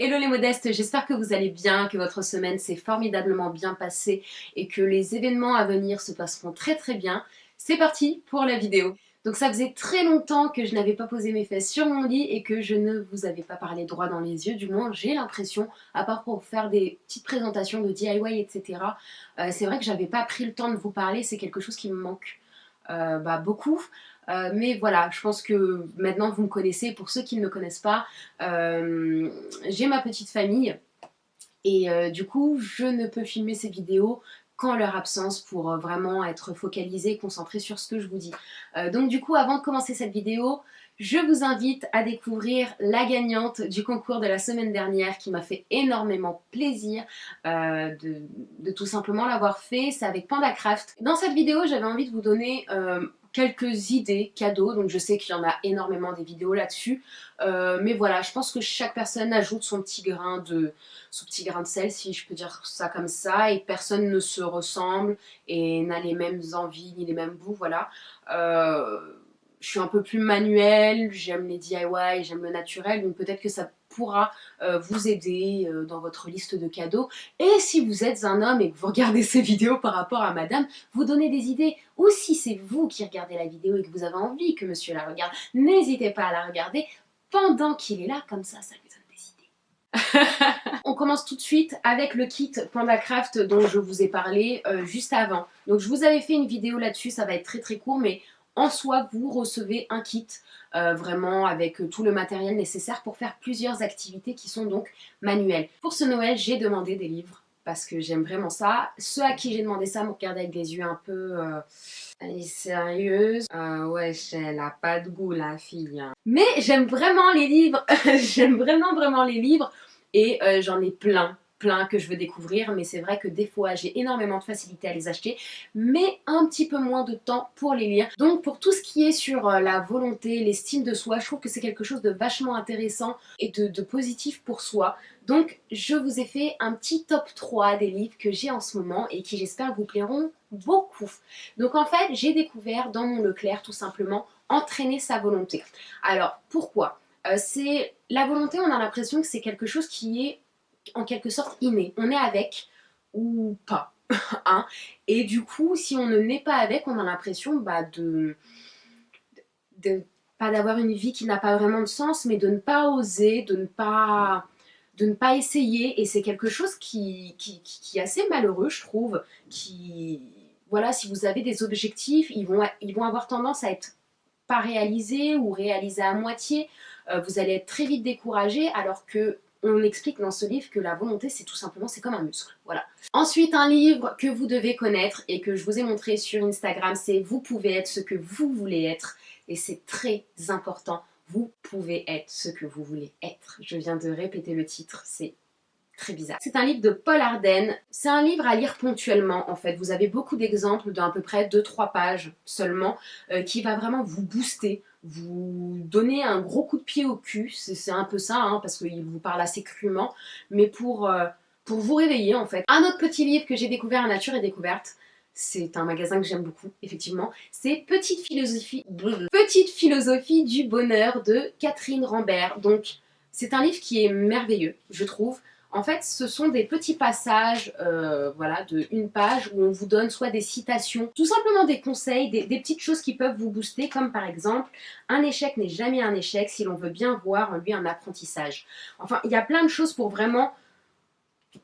Hello les modestes, j'espère que vous allez bien, que votre semaine s'est formidablement bien passée et que les événements à venir se passeront très très bien. C'est parti pour la vidéo. Donc ça faisait très longtemps que je n'avais pas posé mes fesses sur mon lit et que je ne vous avais pas parlé droit dans les yeux, du moins j'ai l'impression, à part pour faire des petites présentations de DIY, etc. C'est vrai que j'avais pas pris le temps de vous parler, c'est quelque chose qui me manque beaucoup. Mais voilà, je pense que maintenant vous me connaissez. Pour ceux qui ne me connaissent pas, j'ai ma petite famille et du coup je ne peux filmer ces vidéos qu'en leur absence pour vraiment être focalisée et concentrée sur ce que je vous dis. Donc du coup, avant de commencer cette vidéo, je vous invite à découvrir la gagnante du concours de la semaine dernière qui m'a fait énormément plaisir de tout simplement l'avoir fait. C'est avec PandaCraft. Dans cette vidéo, j'avais envie de vous donner quelques idées cadeaux, donc je sais qu'il y en a énormément des vidéos là-dessus, mais voilà, je pense que chaque personne ajoute son petit grain de sel, si je peux dire ça comme ça, et personne ne se ressemble et n'a les mêmes envies ni les mêmes goûts, voilà. Je suis un peu plus manuelle, j'aime les DIY, j'aime le naturel, donc peut-être que ça pourra vous aider dans votre liste de cadeaux. Et si vous êtes un homme et que vous regardez ces vidéos par rapport à madame, vous donnez des idées. Ou si c'est vous qui regardez la vidéo et que vous avez envie que monsieur la regarde, n'hésitez pas à la regarder pendant qu'il est là, comme ça lui donne des idées. On commence tout de suite avec le kit PandaCraft dont je vous ai parlé juste avant. Donc je vous avais fait une vidéo là-dessus, ça va être très très court, mais en soi vous recevez un kit vraiment avec tout le matériel nécessaire pour faire plusieurs activités qui sont donc manuelles. Pour ce Noël, j'ai demandé des livres parce que j'aime vraiment ça. Ceux à qui j'ai demandé ça me regardaient avec des yeux un peu... Elle est sérieuse? Ouais, elle a pas de goût la fille. Hein. Mais j'aime vraiment les livres, j'aime vraiment les livres et j'en ai plein que je veux découvrir, mais c'est vrai que des fois j'ai énormément de facilité à les acheter, mais un petit peu moins de temps pour les lire. Donc pour tout ce qui est sur la volonté, l'estime de soi, je trouve que c'est quelque chose de vachement intéressant et de positif pour soi. Donc je vous ai fait un petit top 3 des livres que j'ai en ce moment et qui j'espère vous plairont beaucoup. Donc en fait j'ai découvert dans mon Leclerc tout simplement Entraîner sa volonté. Alors pourquoi c'est la volonté, on a l'impression que c'est quelque chose qui est en quelque sorte inné. On est avec ou pas. Hein. Et du coup, si on ne naît pas avec, on a l'impression de pas d'avoir une vie qui n'a pas vraiment de sens, mais de ne pas oser, de ne pas essayer. Et c'est quelque chose qui est assez malheureux, je trouve. Voilà, si vous avez des objectifs, ils vont avoir tendance à être pas réalisés ou réalisés à moitié. Vous allez être très vite découragé, alors que on explique dans ce livre que la volonté, c'est tout simplement, c'est comme un muscle. Voilà. Ensuite, un livre que vous devez connaître et que je vous ai montré sur Instagram, c'est Vous pouvez être ce que vous voulez être. Et c'est très important. Vous pouvez être ce que vous voulez être. Je viens de répéter le titre, c'est très bizarre. C'est un livre de Paul Arden. C'est un livre à lire ponctuellement en fait. Vous avez beaucoup d'exemples d'à peu près 2-3 pages seulement qui va vraiment vous booster, vous donner un gros coup de pied au cul. C'est un peu ça hein, parce qu'il vous parle assez crûment, mais pour vous réveiller en fait. Un autre petit livre que j'ai découvert à Nature et Découverte. C'est un magasin que j'aime beaucoup, effectivement. C'est Petite philosophie du bonheur de Catherine Rambert. Donc, c'est un livre qui est merveilleux, je trouve. En fait, ce sont des petits passages, voilà, de une page où on vous donne soit des citations, tout simplement des conseils, des petites choses qui peuvent vous booster, comme par exemple « Un échec n'est jamais un échec si l'on veut bien voir en lui un apprentissage ». Enfin, il y a plein de choses pour vraiment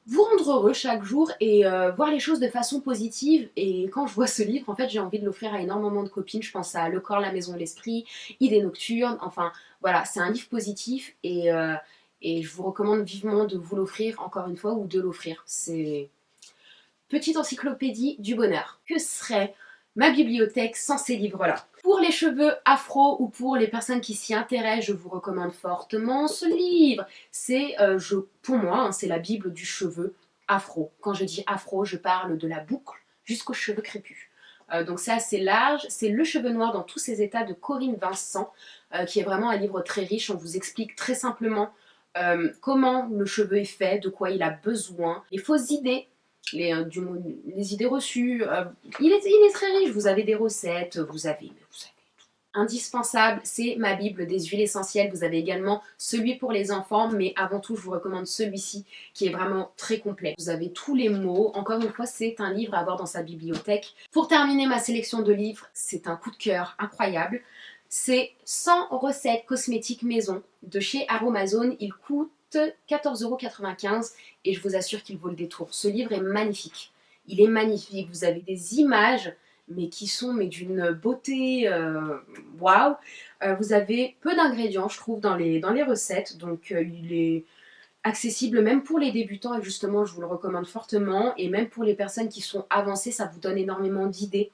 vous rendre heureux chaque jour et voir les choses de façon positive. Et quand je vois ce livre, en fait, j'ai envie de l'offrir à énormément de copines. Je pense à Le corps, la maison, l'esprit, Idées nocturnes. Enfin, voilà, c'est un livre positif et je vous recommande vivement de vous l'offrir encore une fois ou de l'offrir. C'est Petite encyclopédie du bonheur. Que serait ma bibliothèque sans ces livres-là? Pour les cheveux afro ou pour les personnes qui s'y intéressent, je vous recommande fortement ce livre. C'est, pour moi, hein, c'est la Bible du cheveu afro. Quand je dis afro, je parle de la boucle jusqu'aux cheveux crépus. Donc c'est assez large. C'est Le cheveu noir dans tous ses états de Corinne Vincent, qui est vraiment un livre très riche. On vous explique très simplement comment le cheveu est fait, de quoi il a besoin, les fausses idées, les idées reçues. Il est très riche, vous avez des recettes, vous avez tout. indispensable, c'est ma Bible des huiles essentielles. Vous avez également celui pour les enfants, mais avant tout, je vous recommande celui-ci qui est vraiment très complet. Vous avez tous les mots. Encore une fois, c'est un livre à avoir dans sa bibliothèque. Pour terminer ma sélection de livres, c'est un coup de cœur incroyable. C'est 100 recettes cosmétiques maison de chez Aromazone. Il coûte 14,95 € et je vous assure qu'il vaut le détour. Ce livre est magnifique. Il est magnifique. Vous avez des images mais qui sont d'une beauté waouh. Vous avez peu d'ingrédients, je trouve, dans les recettes, donc il est accessible même pour les débutants et justement, je vous le recommande fortement. Et même pour les personnes qui sont avancées, ça vous donne énormément d'idées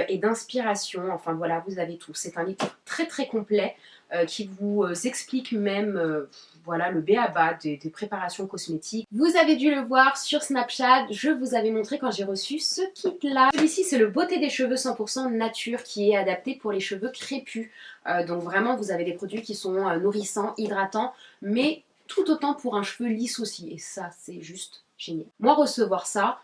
et d'inspiration. Enfin voilà, vous avez tout. C'est un livre très très complet qui vous explique même voilà, le b.a.-ba des préparations cosmétiques. Vous avez dû le voir sur Snapchat, je vous avais montré quand j'ai reçu ce kit-là. Celui-ci, c'est le Beauté des cheveux 100% nature qui est adapté pour les cheveux crépus. Donc vraiment, vous avez des produits qui sont nourrissants, hydratants, mais tout autant pour un cheveu lisse aussi. Et ça, c'est juste génial. Moi, recevoir ça,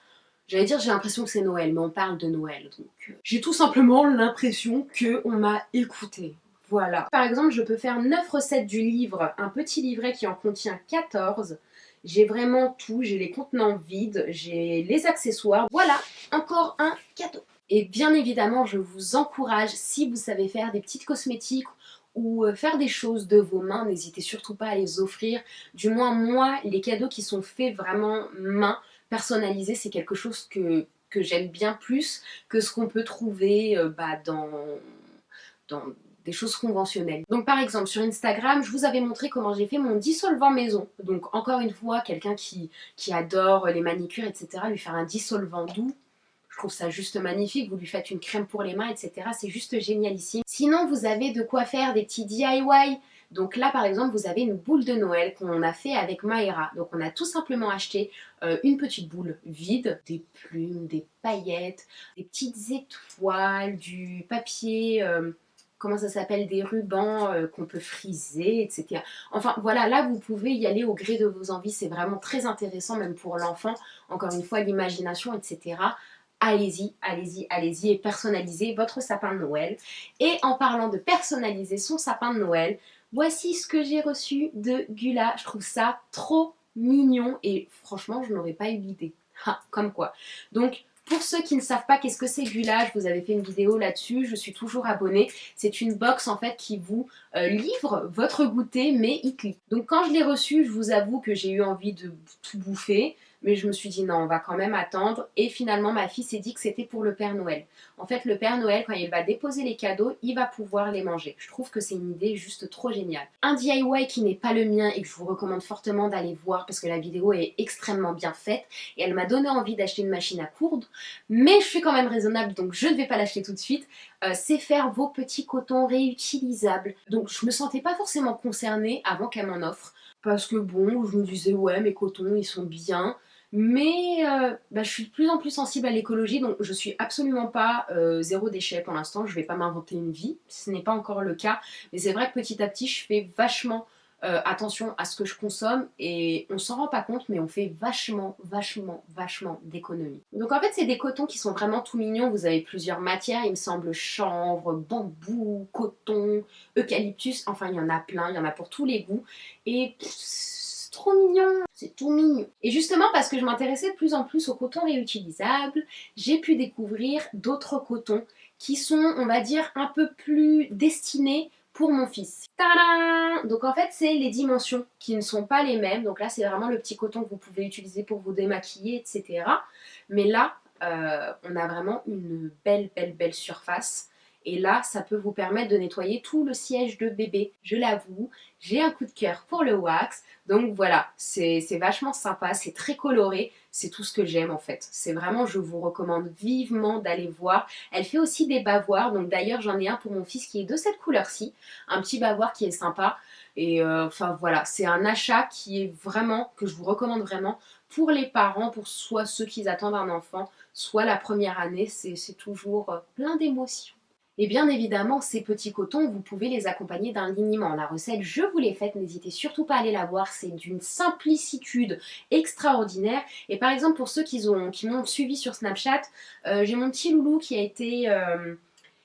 j'allais dire j'ai l'impression que c'est Noël, mais on parle de Noël. Donc j'ai tout simplement l'impression qu'on m'a écouté. Voilà. Par exemple, je peux faire 9 recettes du livre, un petit livret qui en contient 14. J'ai vraiment tout, j'ai les contenants vides, j'ai les accessoires. Voilà, encore un cadeau. Et bien évidemment, je vous encourage, si vous savez faire des petites cosmétiques ou faire des choses de vos mains, n'hésitez surtout pas à les offrir. Du moins, moi, les cadeaux qui sont faits vraiment main, personnalisés, c'est quelque chose que j'aime bien plus que ce qu'on peut trouver dans des choses conventionnelles. Donc par exemple sur Instagram, je vous avais montré comment j'ai fait mon dissolvant maison. Donc encore une fois, quelqu'un qui adore les manicures, etc., lui faire un dissolvant doux, je trouve ça juste magnifique. Vous lui faites une crème pour les mains, etc., c'est juste génialissime. Sinon, vous avez de quoi faire des petits DIY. Donc là, par exemple, vous avez une boule de Noël qu'on a fait avec Maëra. Donc on a tout simplement acheté une petite boule vide, des plumes, des paillettes, des petites étoiles, du papier... comment ça s'appelle, des rubans qu'on peut friser, etc. Enfin voilà, là vous pouvez y aller au gré de vos envies, c'est vraiment très intéressant même pour l'enfant, encore une fois l'imagination, etc. Allez-y, allez-y, allez-y et personnalisez votre sapin de Noël. Et en parlant de personnaliser son sapin de Noël, voici ce que j'ai reçu de Gula, je trouve ça trop mignon et franchement je n'aurais pas eu l'idée. Comme quoi. Donc pour ceux qui ne savent pas qu'est-ce que c'est Gula, je vous avais fait une vidéo là-dessus, je suis toujours abonnée. C'est une box en fait qui vous livre votre goûter mais Itli. Donc quand je l'ai reçu, je vous avoue que j'ai eu envie de tout bouffer. Mais je me suis dit non, on va quand même attendre. Et finalement, ma fille s'est dit que c'était pour le Père Noël. En fait, le Père Noël, quand il va déposer les cadeaux, il va pouvoir les manger. Je trouve que c'est une idée juste trop géniale. Un DIY qui n'est pas le mien et que je vous recommande fortement d'aller voir parce que la vidéo est extrêmement bien faite. Et elle m'a donné envie d'acheter une machine à coudre. Mais je suis quand même raisonnable, donc je ne vais pas l'acheter tout de suite. C'est faire vos petits cotons réutilisables. Donc je me sentais pas forcément concernée avant qu'elle m'en offre. Parce que bon, je me disais ouais, mes cotons, ils sont bien. Mais je suis de plus en plus sensible à l'écologie, donc je suis absolument pas zéro déchet pour l'instant. Je vais pas m'inventer une vie, ce n'est pas encore le cas. Mais c'est vrai que petit à petit, je fais vachement attention à ce que je consomme et on s'en rend pas compte, mais on fait vachement d'économies. Donc en fait, c'est des cotons qui sont vraiment tout mignons. Vous avez plusieurs matières, il me semble chanvre, bambou, coton, eucalyptus. Enfin, il y en a plein, il y en a pour tous les goûts. Et c'est trop mignon, c'est tout mignon. Et justement, parce que je m'intéressais de plus en plus aux cotons réutilisables, j'ai pu découvrir d'autres cotons qui sont, on va dire, un peu plus destinés pour mon fils. Tadam! Donc en fait, c'est les dimensions qui ne sont pas les mêmes. Donc là, c'est vraiment le petit coton que vous pouvez utiliser pour vous démaquiller, etc. Mais là, on a vraiment une belle surface. Et là, ça peut vous permettre de nettoyer tout le siège de bébé. Je l'avoue, j'ai un coup de cœur pour le wax. Donc voilà, c'est vachement sympa, c'est très coloré. C'est tout ce que j'aime en fait. C'est vraiment, je vous recommande vivement d'aller voir. Elle fait aussi des bavoirs. Donc d'ailleurs, j'en ai un pour mon fils qui est de cette couleur-ci. Un petit bavoir qui est sympa. Et enfin voilà, c'est un achat qui est vraiment, que je vous recommande vraiment pour les parents, pour soit ceux qui attendent un enfant, soit la première année. C'est toujours plein d'émotions. Et bien évidemment, ces petits cotons, vous pouvez les accompagner d'un liniment. La recette, je vous l'ai faite, n'hésitez surtout pas à aller la voir, c'est d'une simplicitude extraordinaire. Et par exemple, pour ceux qui m'ont suivi sur Snapchat, j'ai mon petit loulou qui a été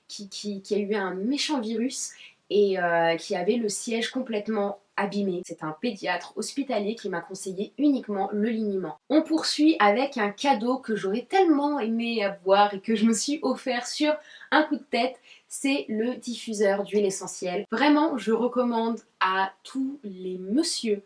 qui a eu un méchant virus et qui avait le siège complètement abîmé. C'est un pédiatre hospitalier qui m'a conseillé uniquement le liniment. On poursuit avec un cadeau que j'aurais tellement aimé avoir et que je me suis offert sur un coup de tête. C'est le diffuseur d'huile essentielle. Vraiment, je recommande à tous les messieurs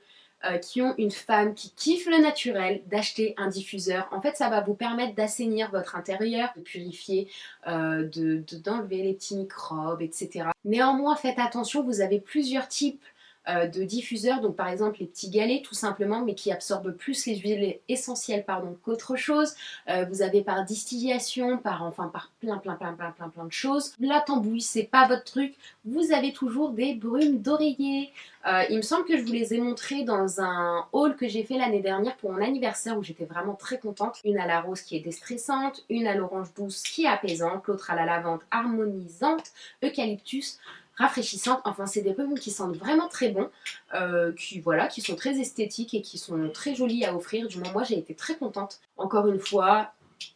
qui ont une femme qui kiffe le naturel d'acheter un diffuseur. En fait, ça va vous permettre d'assainir votre intérieur, de purifier, d'enlever les petits microbes, etc. Néanmoins, faites attention, vous avez plusieurs types de diffuseurs, donc par exemple les petits galets tout simplement, mais qui absorbent plus les huiles essentielles qu'autre chose. Vous avez par distillation, par plein de choses. La tambouille, c'est pas votre truc. Vous avez toujours des brumes d'oreiller. Il me semble que je vous les ai montrées dans un haul que j'ai fait l'année dernière pour mon anniversaire où j'étais vraiment très contente. Une à la rose qui est déstressante, une à l'orange douce qui est apaisante, l'autre à la lavande harmonisante, eucalyptus rafraîchissantes. Enfin, c'est des brumes qui sentent vraiment très bon, qui sont très esthétiques et qui sont très jolies à offrir. Du moins, moi, j'ai été très contente. Encore une fois,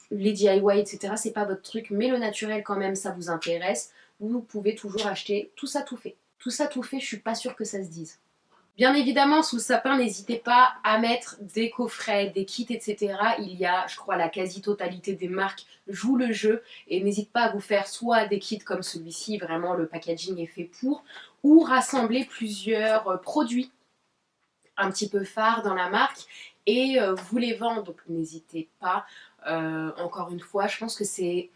les DIY, etc., c'est pas votre truc, mais le naturel, quand même, ça vous intéresse. Vous pouvez toujours acheter tout ça tout fait. Tout ça tout fait, je suis pas sûre que ça se dise. Bien évidemment, sous le sapin, n'hésitez pas à mettre des coffrets, des kits, etc. Il y a, je crois, la quasi-totalité des marques jouent le jeu. Et n'hésite pas à vous faire soit des kits comme celui-ci, vraiment le packaging est fait pour, ou rassembler plusieurs produits un petit peu phares dans la marque et vous les vendre. Donc n'hésitez pas. Encore une fois, je pense que c'est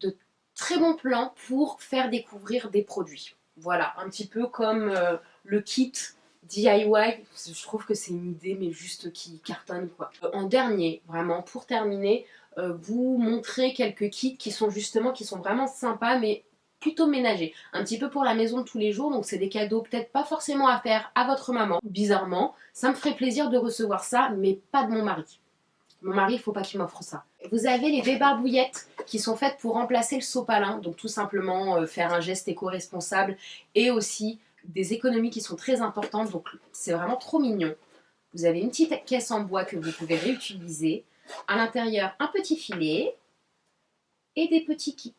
de très bons plans pour faire découvrir des produits. Voilà, un petit peu comme le kit DIY, je trouve que c'est une idée mais juste qui cartonne quoi. En dernier, vraiment pour terminer, vous montrer quelques kits qui sont vraiment sympas mais plutôt ménagers. Un petit peu pour la maison de tous les jours, donc c'est des cadeaux peut-être pas forcément à faire à votre maman. Bizarrement, ça me ferait plaisir de recevoir ça, mais pas de mon mari. Mon mari, il ne faut pas qu'il m'offre ça. Vous avez les débarbouillettes qui sont faites pour remplacer le sopalin, donc tout simplement faire un geste éco-responsable et aussi des économies qui sont très importantes, donc c'est vraiment trop mignon. Vous avez une petite caisse en bois que vous pouvez réutiliser. À l'intérieur, un petit filet et des petits kits.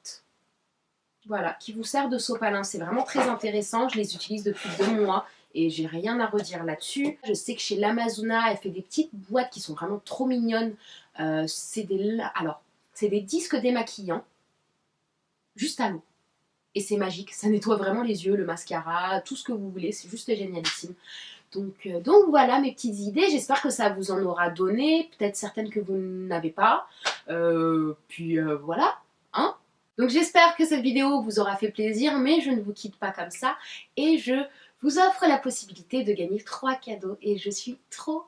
Voilà, qui vous sert de sopalin. C'est vraiment très intéressant. Je les utilise depuis 2 mois et j'ai rien à redire là-dessus. Je sais que chez l'Amazona, elle fait des petites boîtes qui sont vraiment trop mignonnes. C'est des disques démaquillants, juste à l'eau. Et c'est magique, ça nettoie vraiment les yeux, le mascara, tout ce que vous voulez, c'est juste génialissime. Donc voilà mes petites idées, j'espère que ça vous en aura donné, peut-être certaines que vous n'avez pas. Voilà, hein. Donc j'espère que cette vidéo vous aura fait plaisir, mais je ne vous quitte pas comme ça. Et je vous offre la possibilité de gagner 3 cadeaux. Et je suis trop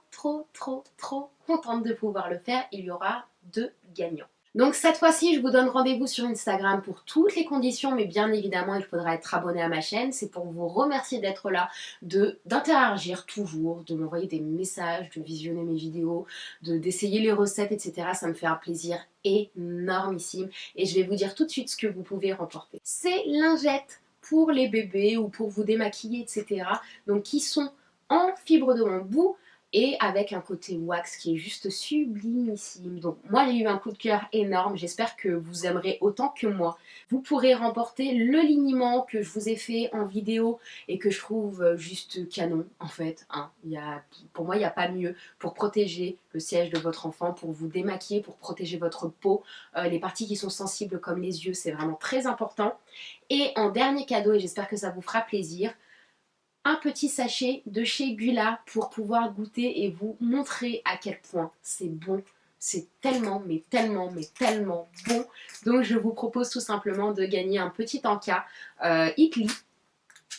contente de pouvoir le faire. Il y aura 2 gagnants. Donc cette fois-ci, je vous donne rendez-vous sur Instagram pour toutes les conditions, mais bien évidemment, il faudra être abonné à ma chaîne. C'est pour vous remercier d'être là, d'interagir toujours, de m'envoyer des messages, de visionner mes vidéos, d'essayer les recettes, etc. Ça me fait un plaisir énormissime. Et je vais vous dire tout de suite ce que vous pouvez remporter. Ces lingettes pour les bébés ou pour vous démaquiller, etc. Donc qui sont en fibre de bambou et avec un côté wax qui est juste sublimissime. Donc moi j'ai eu un coup de cœur énorme, j'espère que vous aimerez autant que moi. Vous pourrez remporter le liniment que je vous ai fait en vidéo et que je trouve juste canon en fait. Hein. Pour moi il n'y a pas mieux pour protéger le siège de votre enfant, pour vous démaquiller, pour protéger votre peau. Les parties qui sont sensibles comme les yeux, c'est vraiment très important. Et en dernier cadeau, et j'espère que ça vous fera plaisir, un petit sachet de chez Gula pour pouvoir goûter et vous montrer à quel point c'est bon. C'est tellement bon. Donc je vous propose tout simplement de gagner un petit encas Icli.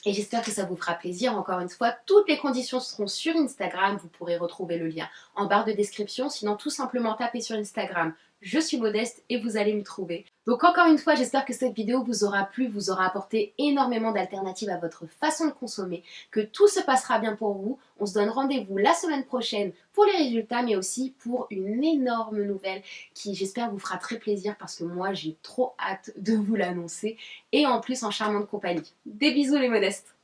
Et j'espère que ça vous fera plaisir. Encore une fois, toutes les conditions seront sur Instagram. Vous pourrez retrouver le lien en barre de description. Sinon, tout simplement tapez sur Instagram je suis Modeste et vous allez m'y trouver. Donc encore une fois, j'espère que cette vidéo vous aura plu, vous aura apporté énormément d'alternatives à votre façon de consommer, que tout se passera bien pour vous. On se donne rendez-vous la semaine prochaine pour les résultats, mais aussi pour une énorme nouvelle qui, j'espère, vous fera très plaisir parce que moi, j'ai trop hâte de vous l'annoncer et en plus en charmante compagnie. Des bisous les Modestes!